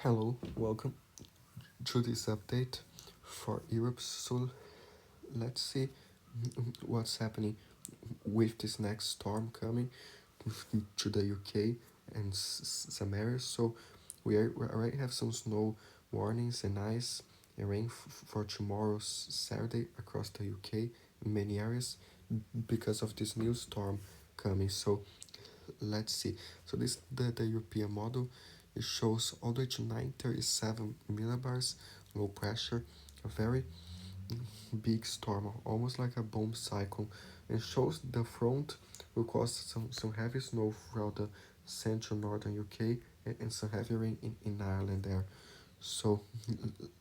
Hello, welcome to this update for Europe. So let's see what's happening with this next storm coming to the UK and some areas. So we already have some snow warnings and ice and rain for tomorrow, Saturday, across the UK in many areas because of this new storm coming. So let's see. So this the European model. It shows all the way to 937 millibars low pressure, a very big storm, almost like a bomb cyclone. It shows the front will cause some heavy snow throughout the central northern UK and some heavy rain in Ireland there. So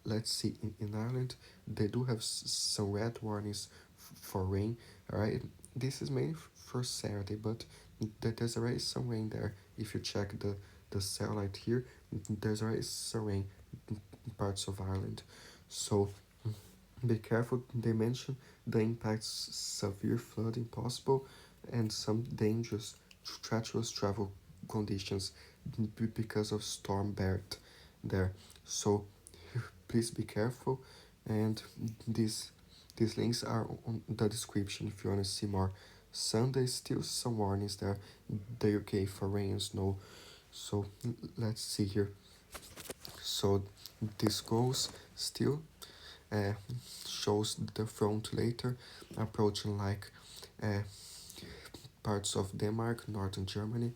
let's see, in Ireland they do have some red warnings for rain. Alright, this is mainly for Saturday, but there's already some rain there. If you check the satellite here, there's already some rain in parts of Ireland. So be careful. They mention the impacts severe flooding possible and some dangerous treacherous travel conditions because of storm Bert there. So please be careful, and these these links are on the description if you want to see more. Sunday still some warnings there, the UK for rain and snow. So let's see here. So this goes still uh, shows the front later approaching like uh, parts of Denmark, northern Germany,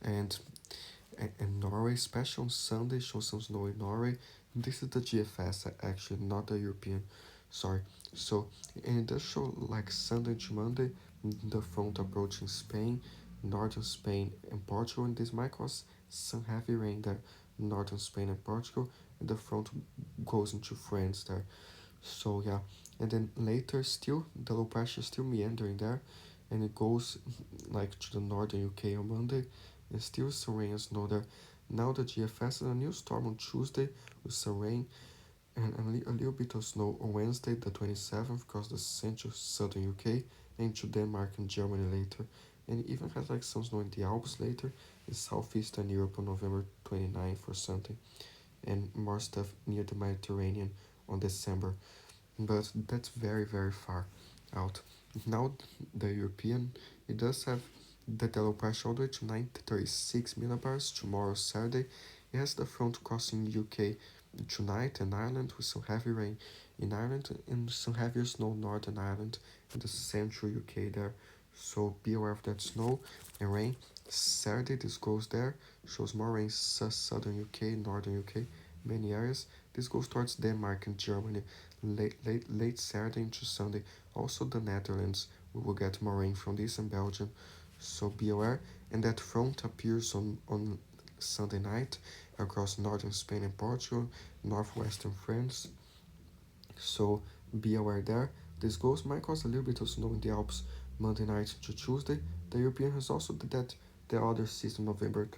and and Norway, especially on Sunday, shows some snow in Norway. This is the GFS actually, not the European. Sorry. So and it does show like Sunday to Monday, the front approaching Spain, northern Spain and Portugal, and this might cause some heavy rain there, northern Spain and Portugal, and the front goes into France there. So yeah, and then later still the low pressure still meandering there, and it goes like to the northern UK on Monday, and still some rain and snow there. Now the GFS and a new storm on Tuesday with some rain and a little bit of snow on Wednesday the 27th across the central southern UK and to Denmark and Germany later. And it even has like some snow in the Alps later in southeastern Europe on November 29th or something, and more stuff near the Mediterranean on December, but that's very far out. Now the European, it does have the low pressure all the way to 936 millibars tomorrow Saturday. It has the front crossing UK tonight and Ireland with some heavy rain in Ireland and some heavier snow northern Ireland and the central UK there. So be aware of that snow and rain. Saturday this goes there, shows more rain southern UK, northern UK, many areas. This goes towards Denmark and Germany late Saturday into Sunday. Also the Netherlands, we will get more rain from this and Belgium. So be aware. And that front appears on Sunday night across northern Spain and Portugal, northwestern France. So be aware there. This ghost might cause a little bit of snow in the Alps Monday night to Tuesday. The European has also did that the other season November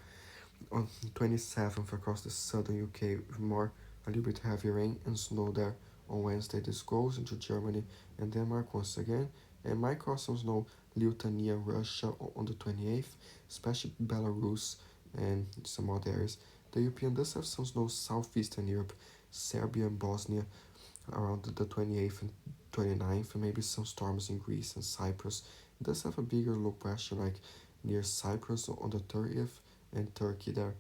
on 27th across the southern UK with more a little bit heavy rain and snow there. On Wednesday this goes into Germany and Denmark once again, and might cause some snow Lithuania, Russia on the 28th, especially Belarus and some other areas. The European does have some snow southeastern Europe, Serbia and Bosnia around the 28th and 29th, and maybe some storms in Greece and Cyprus. It does have a bigger low pressure like near Cyprus on the 30th and Turkey there.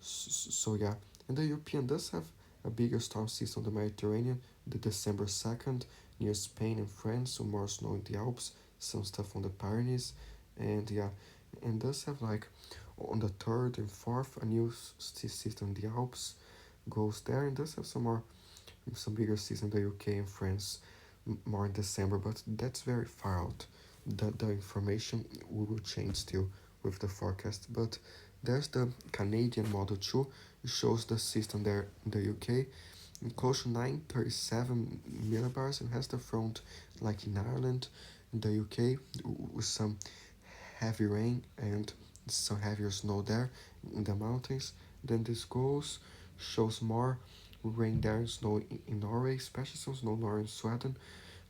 So yeah, and the European does have a bigger storm system on the Mediterranean, the December 2nd, near Spain and France, so more snow in the Alps, some stuff on the Pyrenees, and yeah, and does have like on the 3rd and 4th a new system in the Alps goes there, and does have some bigger season in the UK and France more in December, but that's very far out. The information we will change still with the forecast, but there's the Canadian model too. It shows the system there in the UK close to 937 millibars and has the front like in Ireland, in the UK, with some heavy rain and some heavier snow there in the mountains. Then this goes, shows more rain there and snow in Norway, especially some snow Norway in Sweden.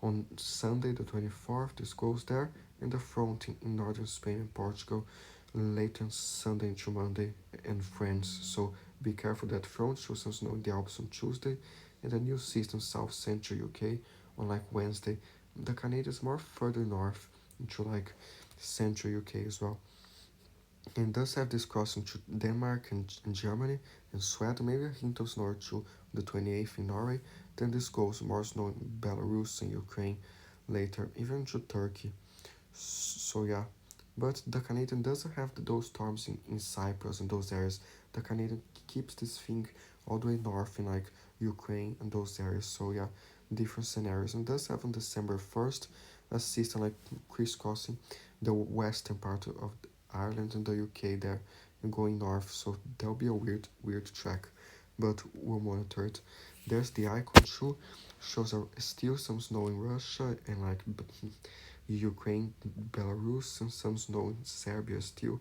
On Sunday the 24th, this goes there, and the front in northern Spain and Portugal later on Sunday into Monday and France. So Be careful that front shows some snow in the Alps on Tuesday, and a new system south central UK on like Wednesday. The Canadians more further north into like central UK as well. And thus have this crossing to Denmark and Germany and Sweden, maybe a hint of snow to the 28th in Norway. Then this goes more snow in Belarus and Ukraine later, even to Turkey. So yeah, but the Canadian doesn't have those storms in Cyprus and those areas. The Canadian keeps this thing all the way north in like Ukraine and those areas. So yeah, different scenarios. And does have on December 1st a system like crisscrossing the western part of Ireland and the UK there and going north. So there'll be a weird track, but we'll monitor it. There's the icon too, shows still some snow in Russia and like Ukraine, Belarus, and some snow in Serbia still,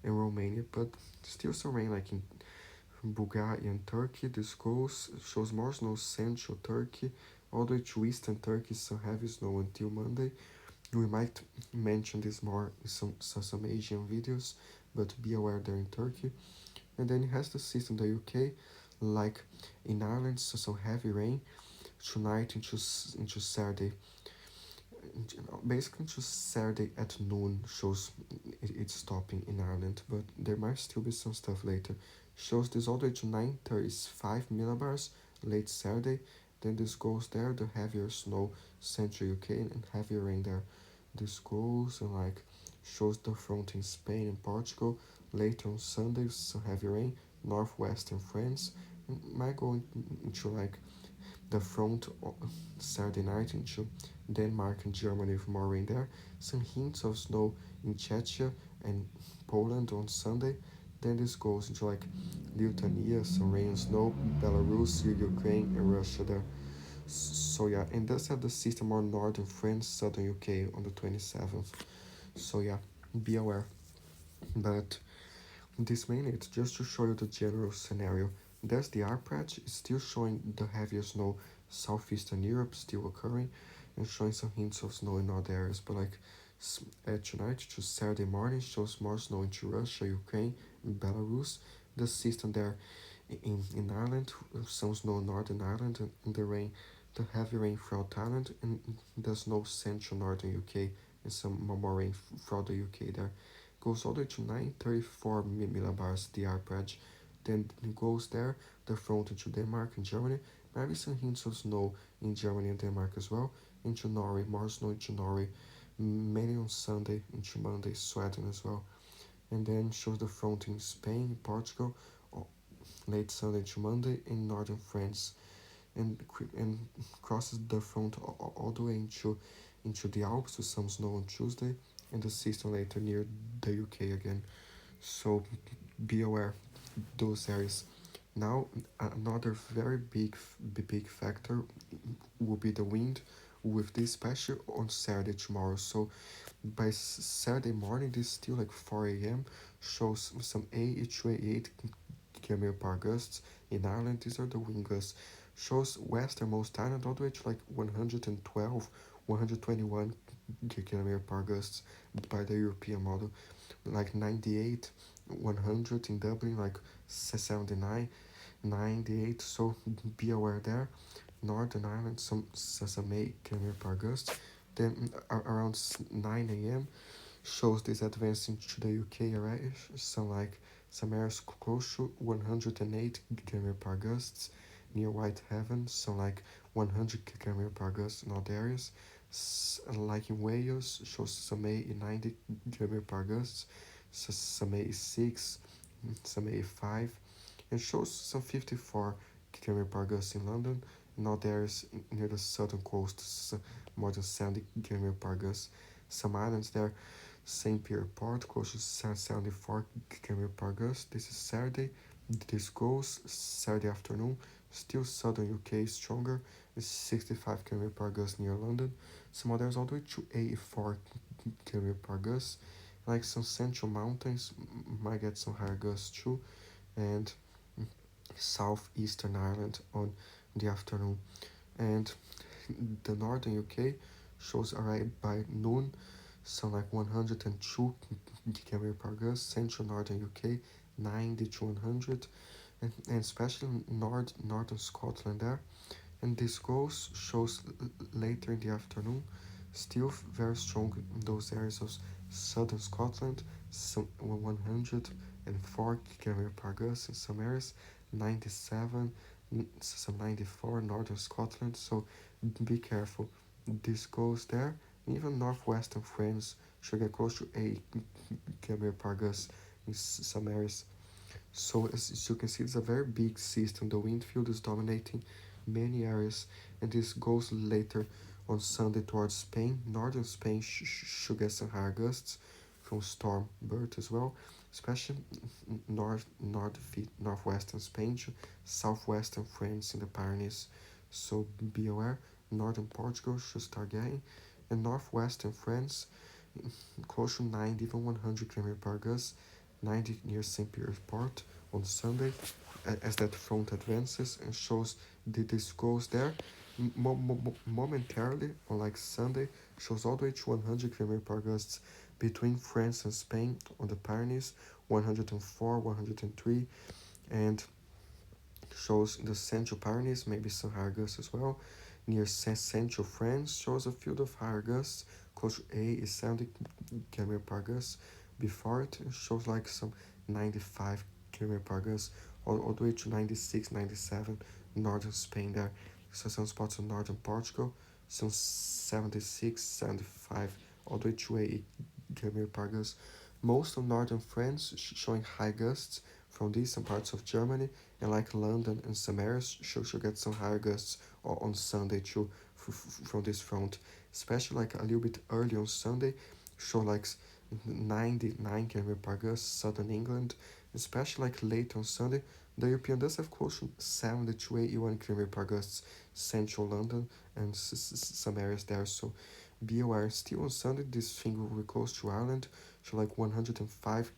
and Romania, but still some rain like in Bulgaria and Turkey. This goes shows more snow central Turkey, all the way to eastern Turkey, some heavy snow until Monday. We might mention this more in some Asian videos, but be aware they're in Turkey. And then it has the system in the UK, like in Ireland, so some heavy rain tonight into Saturday. Basically just Saturday at noon shows it's stopping in Ireland, but there might still be some stuff later. Shows this all the way to 935 millibars late Saturday. Then this goes there, the heavier snow central UK and heavier rain there. This goes and like shows the front in Spain and Portugal. Later on Sunday, some heavy rain, northwestern France, and might go into like the front Saturday night into Denmark and Germany with more rain there. Some hints of snow in Czechia and Poland on Sunday. Then this goes into like Lithuania, some rain and snow, Belarus, Ukraine, and Russia there. So yeah, and does have the system on northern France, southern UK on the 27th. So yeah, be aware. But this mainly it's just to show you the general scenario. There's the arpage, it's still showing the heavier snow southeastern Europe still occurring and showing some hints of snow in other areas. But like tonight to Saturday morning shows more snow into Russia, Ukraine, and Belarus. The system there in Ireland, some snow in Northern Ireland and the rain, the heavy rain throughout Ireland, and the snow central northern UK and some more rain throughout the UK there. Goes all the way to 934 millibars, the average. Then it goes there, the front into Denmark and Germany. Maybe some hints of snow in Germany and Denmark as well. Into Norway, more snow into Norway. Mainly on Sunday, into Monday, Sweden as well. And then shows the front in Spain, Portugal, late Sunday to Monday in northern France, and crosses the front all the way into the Alps with some snow on Tuesday, and the system later near the UK again. So be aware those areas. Now another very big factor will be the wind, with this especially on Saturday tomorrow. So by Saturday morning, this is still like 4 a.m. shows some 80 to 88 km per gusts in Ireland. These are the wind gusts. Shows westernmost Ireland all the way to like 112, 121 km per gusts by the European model. Like 98, 100 in Dublin, like 79, 98. So be aware there. Northern Ireland, some 8 km per gust. Then around 9 a.m. shows this advancing to the UK area, some areas close to 108 km per gusts near Whitehaven, so like 100 km per gust in other areas. Like in Wales, shows some 90 km per gusts, some 86, some 85, and shows some 54 km per gust in London. In other areas near the southern coast, more than 70 km per gust. Some islands there, St. Pierre Port, close to 74 km per gust. This is Saturday. This goes Saturday afternoon. Still southern UK stronger, is 65 km per gust near London. Some others all the way to 84 km per gust. Like some central mountains might get some higher gusts too, and southeastern Ireland on the afternoon. And the northern UK shows arrive by noon, some like 102 km per gust. Central northern UK 90 to 100, and especially northern Scotland there. And this goes shows later in the afternoon, still very strong in those areas of southern Scotland, some 104 km per gust in some areas, 97, some 94 northern Scotland. So be careful. This goes there. Even northwestern France should get close to 8 km per gust in some areas. So as you can see, it's a very big system. The wind field is dominating many areas, and this goes later on Sunday towards Spain. Northern Spain should get some higher gusts from storm Bert as well, especially northwestern Spain to southwestern France in the Pyrenees. So be aware. Northern Portugal should start getting, and northwestern France close to 90, even 100 km per gust, 90 near St. Peter's Port on Sunday, as that front advances and shows this goes there momentarily on like Sunday, shows all the way to 100 km per gust between France and Spain on the Pyrenees, 104, 103, and shows in the Central Pyrenees, maybe some higher gusts as well. Near Central France shows a field of higher gusts, close to A is 70 km per gust. Before it shows like some 95 km per gust, all the way to 96, 97 northern Spain there. So some spots in northern Portugal, some 76, 75, all the way to 80 km per gust. Most of northern France showing high gusts from distant parts of Germany, and like London and some areas should get some higher gusts on Sunday too from this front, especially like a little bit early on Sunday, show like 99 km per gust southern England, especially like late on Sunday. The European does have close to 70 to 81 km per gust central London and some areas there. So be aware. Still on Sunday, this thing will be close to Ireland, so like 105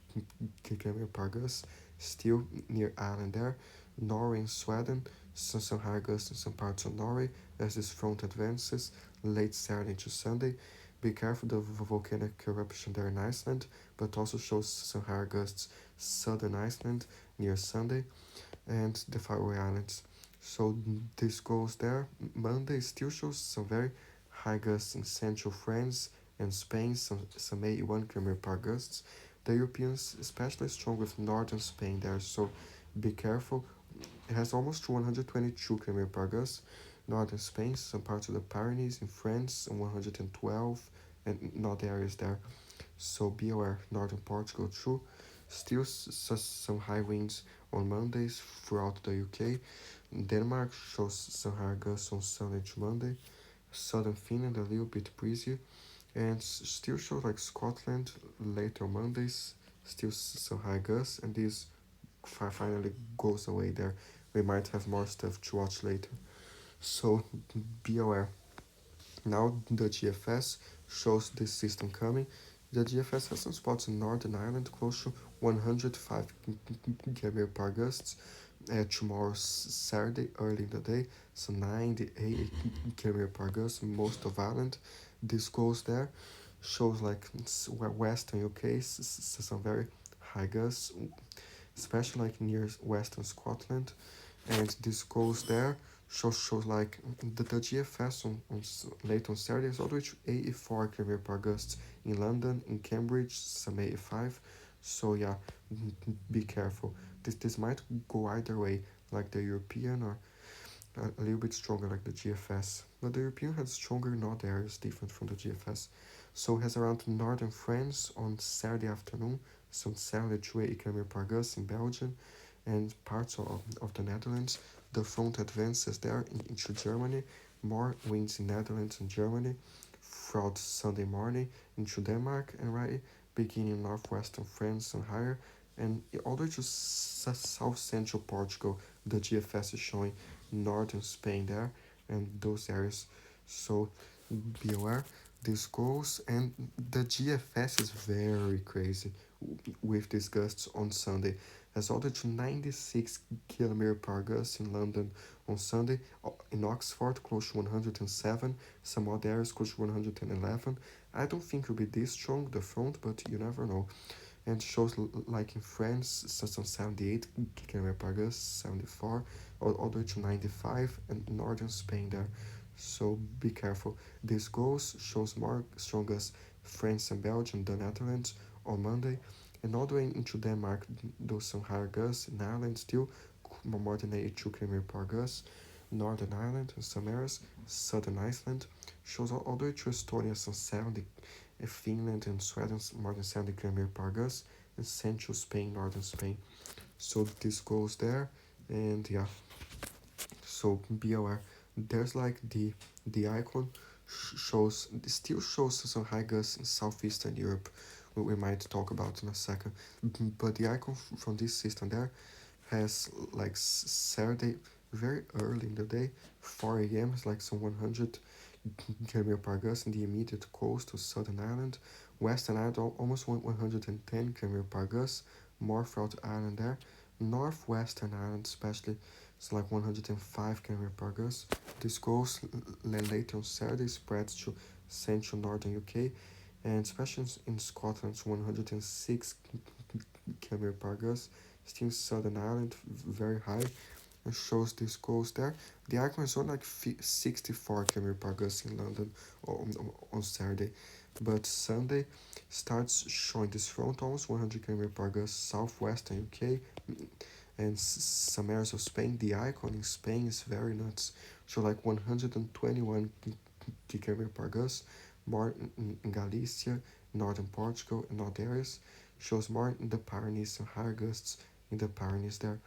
km per gust, still near Ireland there. Norway and Sweden, some higher gusts in some parts of Norway as this front advances late Saturday to Sunday. Be careful the volcanic eruption there in Iceland, but also shows some higher gusts southern Iceland near Sunday and the Faroe Islands. So this goes there. Monday still shows some very high gusts in central France and Spain, some 81 km per gusts. The Europeans especially strong with northern Spain there, so be careful. It has almost 122 km per gust. Northern Spain, some parts of the Pyrenees in France, and 112, and not areas there. So be aware. Northern Portugal too. Still some high winds on Mondays throughout the UK. Denmark shows some higher gusts on Sunday to Monday. Southern Finland a little bit breezy, and still shows like Scotland later on Mondays. Still some high gusts, and this finally goes away there. We might have more stuff to watch later. So be aware. Now the GFS shows this system coming. The GFS has some spots in Northern Ireland close to 105 km per gusts. Tomorrow Saturday early in the day, so 98 km per gust most of Ireland. This goes there shows like Western UK, some very high gusts, especially like near Western Scotland, and this goes there shows like the GFS on late on Saturday is all the way to 84 km per gust in London, in Cambridge, some 85. So yeah, be careful. This might go either way, like the European or a little bit stronger like the GFS. But the European has stronger north areas different from the GFS. So it has around northern France on Saturday afternoon, some 70 to 80 km per gust in Belgium and parts of the Netherlands. The front advances there into Germany, more winds in Netherlands and Germany throughout Sunday morning into Denmark and right beginning northwestern France and higher, and all the way to south central Portugal. The GFS is showing northern Spain there and those areas. So be aware this goes, and the GFS is very crazy with these gusts on Sunday. Has all the to 96 km per gust in London on Sunday, in Oxford close to 107, some other areas close to 111. I don't think it'll be this strong, the front, but you never know. and shows like in France, some 78 km per gus, 74, all the way to 95, and northern Spain there. So be careful. This goes shows more strongest France and Belgium, the Netherlands on Monday, and all the way into Denmark, those some higher gusts. In Ireland, still more than 82 km per gus. Northern Ireland and some areas, Southern Iceland, shows all the way to Estonia, some 70, Finland and Sweden, more than 70 km per gus, and central Spain, northern Spain. So this goes there, and yeah, so be aware. There's like the icon shows still shows some high gus in southeastern Europe. We might talk about in a second, but the icon from this system there has like Saturday very early in the day, 4 a.m. is like some 100 km per gus in the immediate coast of Southern Ireland. Western Ireland almost 110 km per gus, more throughout Ireland there. Northwestern Ireland especially it's like 105 km per gus. This goes later on Saturday, spreads to central northern UK, and especially in Scotland, it's 106 km per gus. Still Southern Ireland, very high, and shows this goes there. The icon is only like 64 km per gus in London on Saturday, but Sunday starts showing this front almost 100 km per gus southwestern UK, and some areas of Spain. The icon in Spain is very nuts. So like 121 km per gus, more in Galicia, northern Portugal, and other areas. Shows more in the Pyrenees and higher gusts in the Pyrenees there.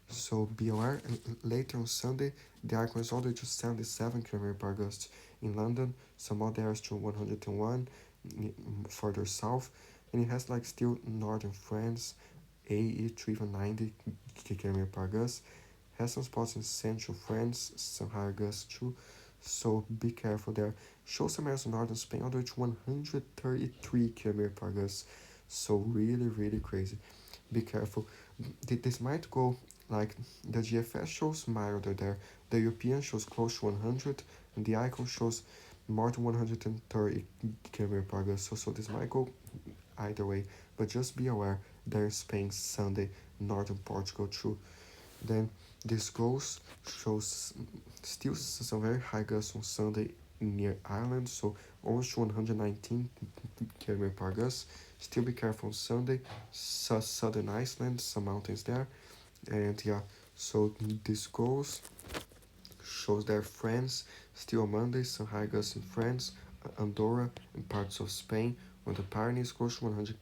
So be aware. And later on Sunday, the icon is all the way to 77 km per gust in London. Some other areas to 101 further south, and it has like still northern France, 80 to even 90 km per gus. Has some spots in central France, some higher gusts too. So be careful there. Show some areas in northern Spain all the way to 133 km per gus. So really, really crazy. Be careful. This might go like the GFS shows milder there. The European shows close to 100, and the icon shows more than 130 km per gus. So this might go either way, but just be aware there is Spain Sunday, northern Portugal too. Then this goes shows still some very high gusts on Sunday near Ireland, so almost 119 km per gus. Still be careful on Sunday. Southern Iceland, some mountains there, and yeah. So this goes shows there France still on Monday, some high gusts in France, Andorra, and parts of Spain, on the Pyrenees close to 100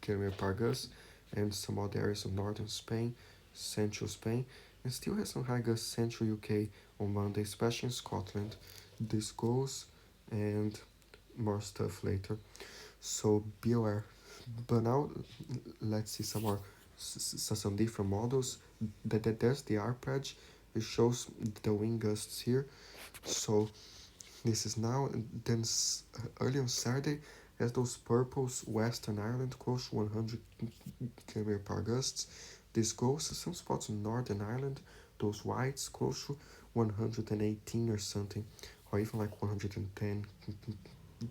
km per gus, and some other areas of northern Spain, central Spain, and still has some high gusts central UK on Monday, especially in Scotland. This goes, and more stuff later. So be aware. But now let's see some more some different models. There's the arpeggi. It shows the wind gusts here. So this is now, and then early on Saturday has those purples Western Ireland close to 100 km per gusts. This goes to some spots in Northern Ireland, those whites close to 118 or something, or even like 110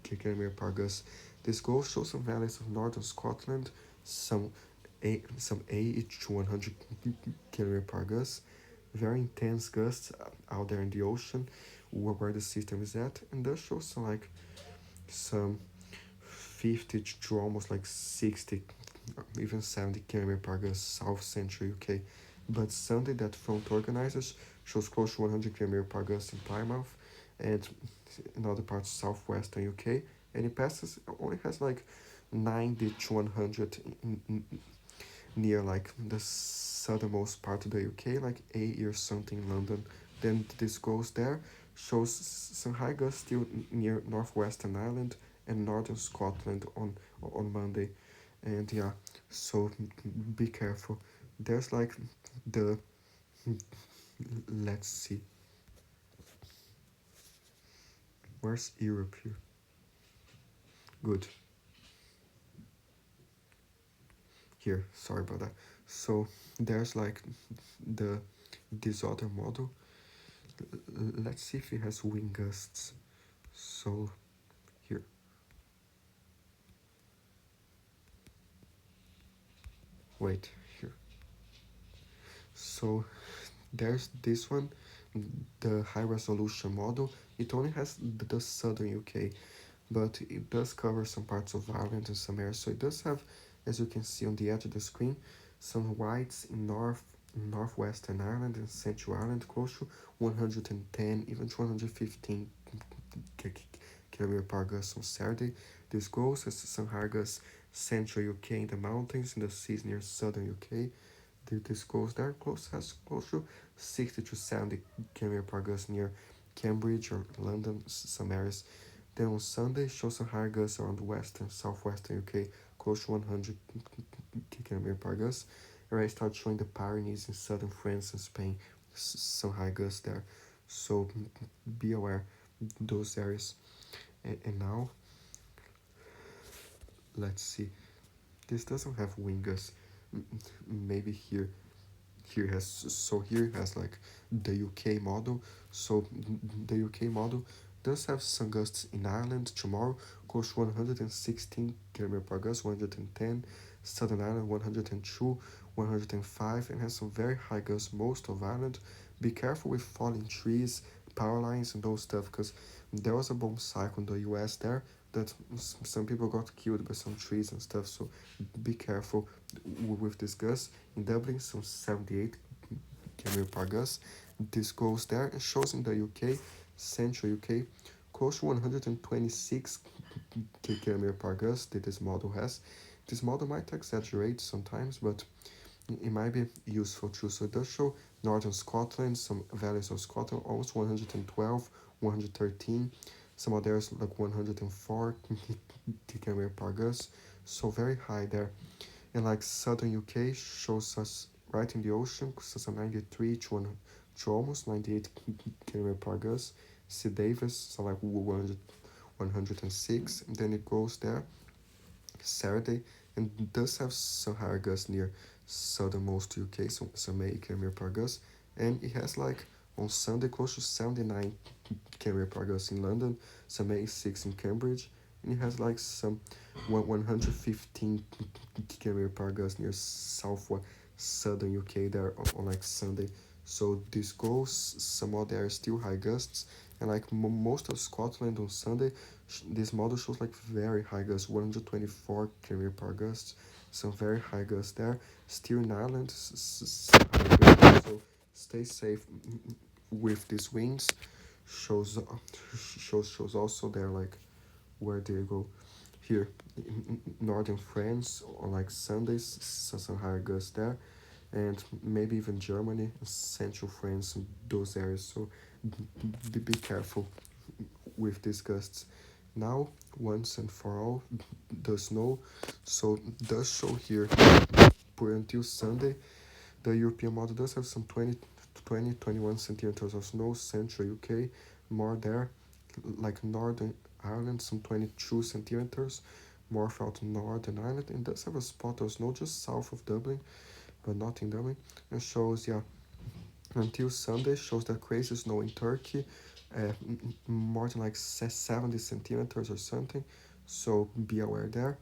km per gust. This goes shows some valleys of northern Scotland, some 80 to 100 km per gust. Very intense gusts out there in the ocean where the system is at, and that shows some 50 to almost like 60, even 70 km per gust south central UK. But Sunday, that front organizers shows close to 100 km per gust in Plymouth and in other parts of southwestern UK, and it passes only has like 90 to 100 near like the southernmost part of the UK, like 80 or something in London. Then this goes there, shows some high gusts still near northwestern Ireland and northern Scotland on Monday, and yeah, so be careful. There's like the let's see, where's Europe here? Good, here. Sorry about that. So there's like the this other model. Let's see if it has wind gusts. So here, wait, here. So there's this one, the high resolution model. It only has the southern UK, but it does cover some parts of Ireland and some areas. So it does have, as you can see on the edge of the screen, some whites in northwestern Ireland and central Ireland, close to 110, even to 115 kilometer per gust on Saturday. This goes as some higher gusts central UK in the mountains, in the seas near southern UK. This goes there close to 60 to 70 kilometer per gust near Cambridge or London, some areas. Then on Sunday, shows some higher gusts around western, southwestern UK, close to 100 kilometer per gust. And I start showing the Pyrenees in southern France and Spain, some high gusts there. So be aware those areas. And now, let's see. This doesn't have wind gusts. Maybe here it has like the UK model. So the UK model does have some gusts in Ireland tomorrow, close to 116 km per gust, 110, Southern Ireland 102, 105, and has some very high gusts most of Ireland. Be careful with falling trees, power lines, and those stuff, because there was a bomb cyclone in the US there that some people got killed by some trees and stuff. So be careful with this gust. In Dublin, some 78 km per gust. This goes there and shows in the UK, central UK, close to 126 km per gust that this model has. This model might exaggerate sometimes, but it might be useful too. So it does show northern Scotland, some values of Scotland, almost 112, 113, some others like 104 km per gust, so very high there. And like southern UK shows us right in the ocean, so 93 to almost 98 km per gust. C. Davis, so like 100, 106, and then it goes there Saturday, and does have some higher gusts near southernmost UK, so some 80 km per gust, and it has like on Sunday close to 79 km per gust in London, some 86 in Cambridge, and it has like some 115 km per gust near southwest southern UK there on like Sunday. So this goes, some other areas still high gusts, and like most of Scotland on Sunday, this model shows like very high gusts, 124 km per gust, some very high gusts there. Still in Ireland, some high gusts, so stay safe with these winds. Shows shows also there like where they go here in northern France on like Sundays, so some higher gusts there, and maybe even Germany, central France, those areas. So be careful with these gusts. Now, once and for all, the snow. So does show here for until Sunday. The European model does have some 21 centimeters of snow, central UK, more there, like Northern Ireland, some 22 centimeters, more throughout Northern Ireland, and does have a spot of snow just south of Dublin, but not in Dublin, and shows, yeah, until Sunday, shows that crazy snow in Turkey, uh, more than like 70 centimeters or something, so be aware there.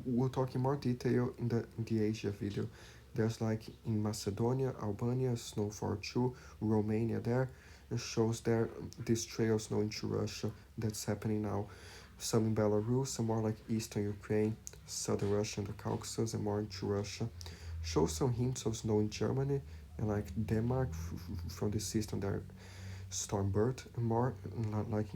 We'll talk in more detail in the Asia video. There's like in Macedonia, Albania, snowfall too, Romania there. It shows there this trail of snow into Russia that's happening now. Some in Belarus, some more like eastern Ukraine, southern Russia and the Caucasus, and more into Russia. Shows some hints of snow in Germany and like Denmark from the system there. Storm Bert, and more like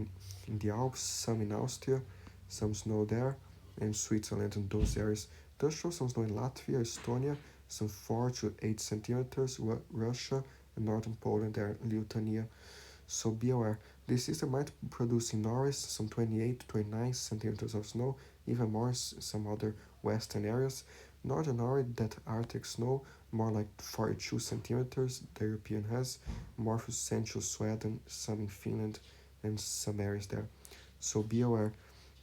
in the Alps, some in Austria, some snow there, and Switzerland and those areas. Does show some snow in Latvia, Estonia, some 4 to 8 centimeters, Russia, and northern Poland there, Lithuania. So be aware. This system might produce in Norway some 28 to 29 centimeters of snow, even more some other western areas. Northern Norway, that Arctic snow, more like 42 centimeters, the European has, more for central Sweden, some in Finland, and some areas there. So be aware.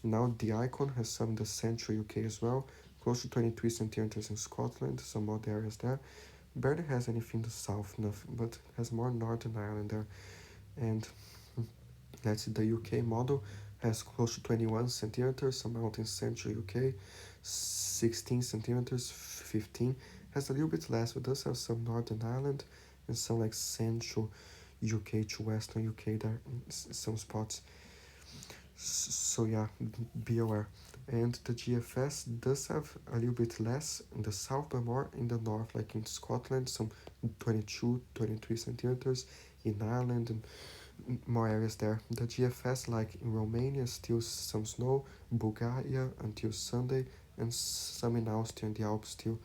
Now the icon has some in the central UK as well, close to 23 centimeters in Scotland, some other areas there. Barely has anything in the south, nothing, but has more Northern Ireland there. And that's the UK model, has close to 21 centimeters, some out in central UK, 16 centimeters, 15, has a little bit less. We does have some Northern Ireland and some like central UK to Western UK there, some spots. So yeah, be aware. And the GFS does have a little bit less in the south, but more in the north, like in Scotland, some 22, 23 centimeters, in Ireland, and more areas there. The GFS, like in Romania, still some snow, Bulgaria until Sunday, and some in Austria and the Alps still.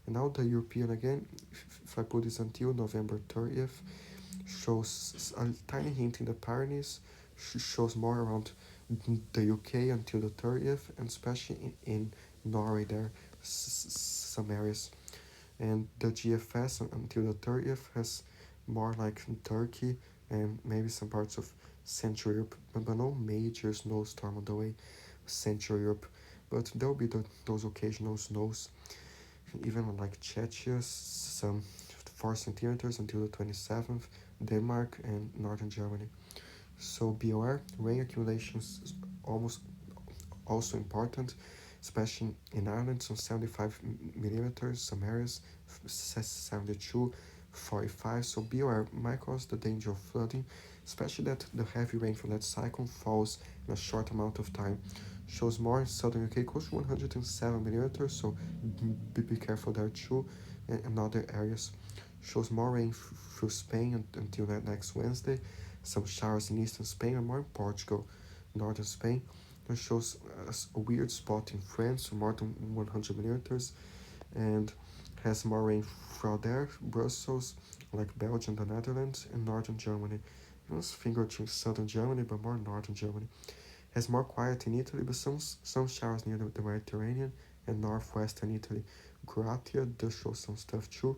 And now the European again, if I put this until November 30th, shows a tiny hint in the Pyrenees, shows more around the UK until the 30th, and especially in Norway there, some areas. And the GFS until the 30th has more like Turkey and maybe some parts of Central Europe, but no major snowstorm on the way, Central Europe. But there will be those occasional snows, even like Czechia, some 4 centimeters until the 27th, Denmark and northern Germany. So be aware, rain accumulations is almost also important, especially in Ireland, some 75 millimeters, some areas 72, 45. So be aware, might cause the danger of flooding, especially that the heavy rain from that cyclone falls in a short amount of time. Shows more in southern UK, close to 107 millimeters, so be careful there too, and other areas. Shows more rain through Spain until next Wednesday, some showers in eastern Spain and more in Portugal, northern Spain. It shows a weird spot in France, more than 100 millimeters, and has more rain throughout there, Brussels, like Belgium, the Netherlands, and northern Germany. It was finger to southern Germany, but more northern Germany. Has more quiet in Italy, but some showers near the Mediterranean and northwestern Italy. Croatia does show some stuff too.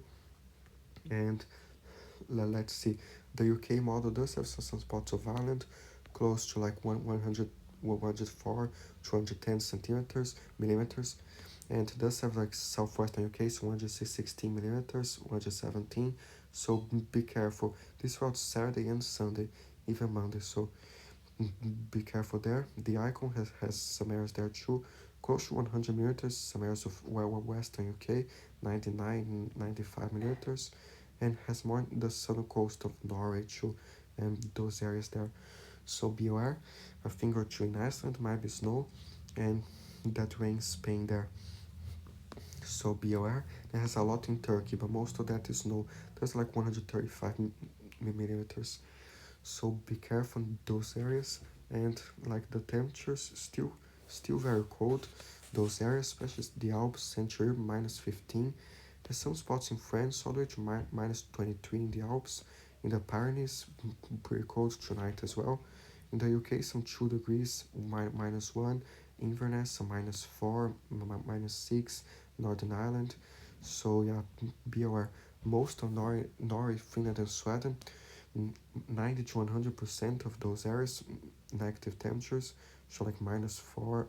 And let's see, the UK model does have some spots of Ireland, close to like 104, 210 centimeters, millimeters, and it does have like southwestern UK, so 116 millimeters, 117. So be careful. This route Saturday and Sunday, even Monday. So be careful there. The icon has some areas there too, close to 100 millimeters, some areas of western UK, 99, 95 millimeters, and has more the southern coast of Norway too, and those areas there. So be aware, a finger or two in Iceland might be snow, and that rain Spain there. So be aware, there has a lot in Turkey, but most of that is snow. There's like 135 millimeters. So be careful in those areas, and like the temperatures still very cold. Those areas, especially the Alps, Central minus 15. There's some spots in France all the way to minus 23 in the Alps. In the Pyrenees, pretty cold tonight as well. In the UK, some 2 degrees, minus 1. Inverness, some minus 4, minus 6. Northern Ireland. So yeah, be aware. Most of Norway, Finland, and Sweden, 90 to 100% of those areas, negative temperatures, so like minus 4,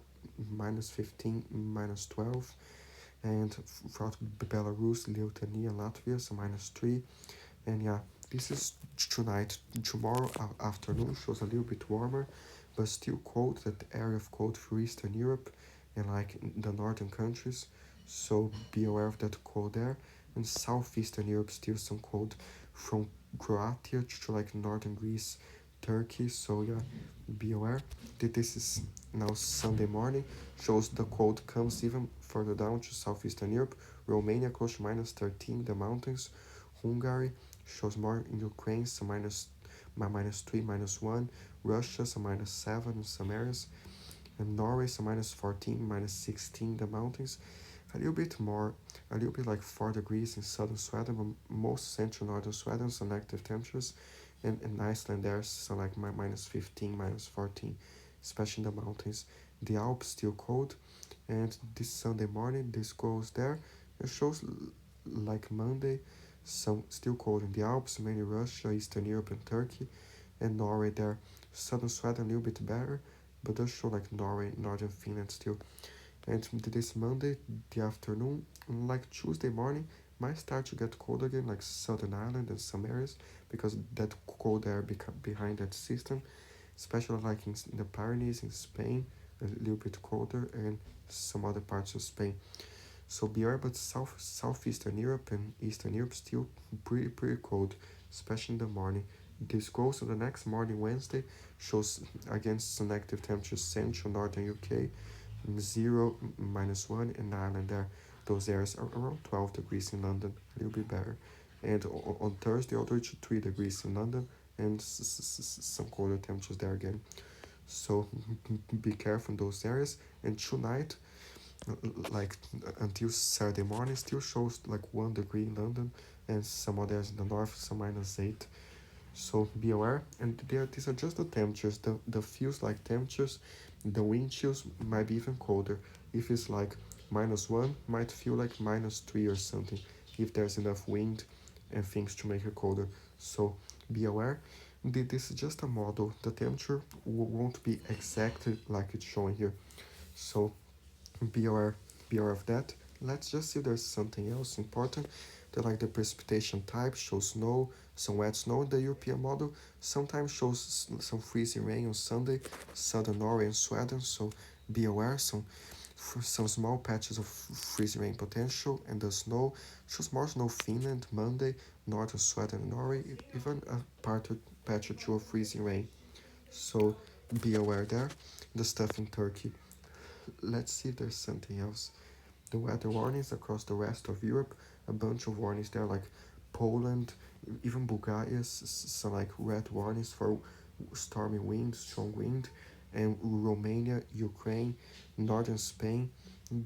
minus 15, minus 12, and throughout Belarus, Lithuania, Latvia, so minus 3. And yeah, this is tonight. Tomorrow afternoon shows a little bit warmer, but still cold. That area of cold for Eastern Europe and like the northern countries. So be aware of that cold there. And southeastern Europe still some cold from Croatia to like northern Greece, Turkey. So yeah, be aware that this is now Sunday morning. Shows the cold comes even further down to southeastern Europe. Romania close to minus 13, the mountains. Hungary shows more in Ukraine, some minus 3, minus 1. Russia, some minus 7 in some areas. And Norway, some minus 14, minus 16, the mountains. A little bit more, a little bit like 4 degrees in southern Sweden, but most central northern Sweden, some negative temperatures. And in Iceland, there's some like minus 15, minus 14, especially in the mountains. The Alps still cold, and this Sunday morning, this goes there. It shows like Monday, some still cold in the Alps, mainly Russia, Eastern Europe, and Turkey, and Norway there. Southern Sweden a little bit better, but does show like Norway, northern Finland still. And this Monday, the afternoon, like Tuesday morning, might start to get cold again, like Southern Ireland and some areas, because that cold air behind that system, especially like in the Pyrenees in Spain, a little bit colder, and some other parts of Spain. So beware, but southeastern Europe and Eastern Europe still pretty cold, especially in the morning. This goes on the next morning, Wednesday, shows again some active temperatures central northern UK, 0, -1 in Ireland there. Those areas are around 12 degrees in London, a little bit better. And on Thursday, all the way to 3 degrees in London, and some colder temperatures there again. So be careful in those areas. And tonight, like until Saturday morning, still shows like 1 degree in London, and some others in the north, some -8. So be aware. And these are just the temperatures. The feels like temperatures. The wind chills might be even colder. If it's like -1, might feel like -3 or something. If there's enough wind and things to make it colder. So be aware. This is just a model. The temperature won't be exactly like it's showing here. So be aware, be aware of that. Let's just see if there's something else important. That like the precipitation type shows snow, some wet snow in the European model. Sometimes shows some freezing rain on Sunday, southern Norway and Sweden. So be aware. Some small patches of freezing rain potential, and the snow shows more snow Finland Monday, northern Sweden and Norway, even a patch or two of freezing rain. So be aware there. The stuff in Turkey. Let's see if there's something else. The weather warnings across the rest of Europe, a bunch of warnings there, like Poland, even Bulgaria, some like red warnings for stormy wind, strong wind, and Romania, Ukraine, northern Spain.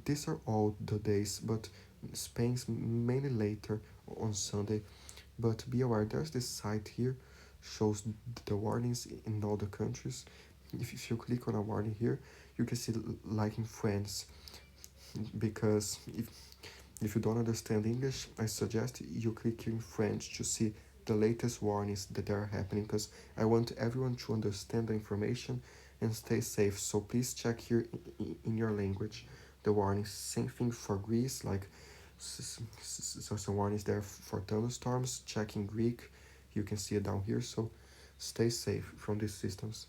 These are all the days, but Spain's mainly later on Sunday. But be aware, there's this site here, shows the warnings in all the countries. If you click on a warning here, you can see like in France, because if you don't understand English, I suggest you click here in French to see the latest warnings that are happening, because I want everyone to understand the information and stay safe. So please check here in your language the warnings. Same thing for Greece, like some warnings there for thunderstorms. Check in Greek, you can see it down here. So stay safe from these systems.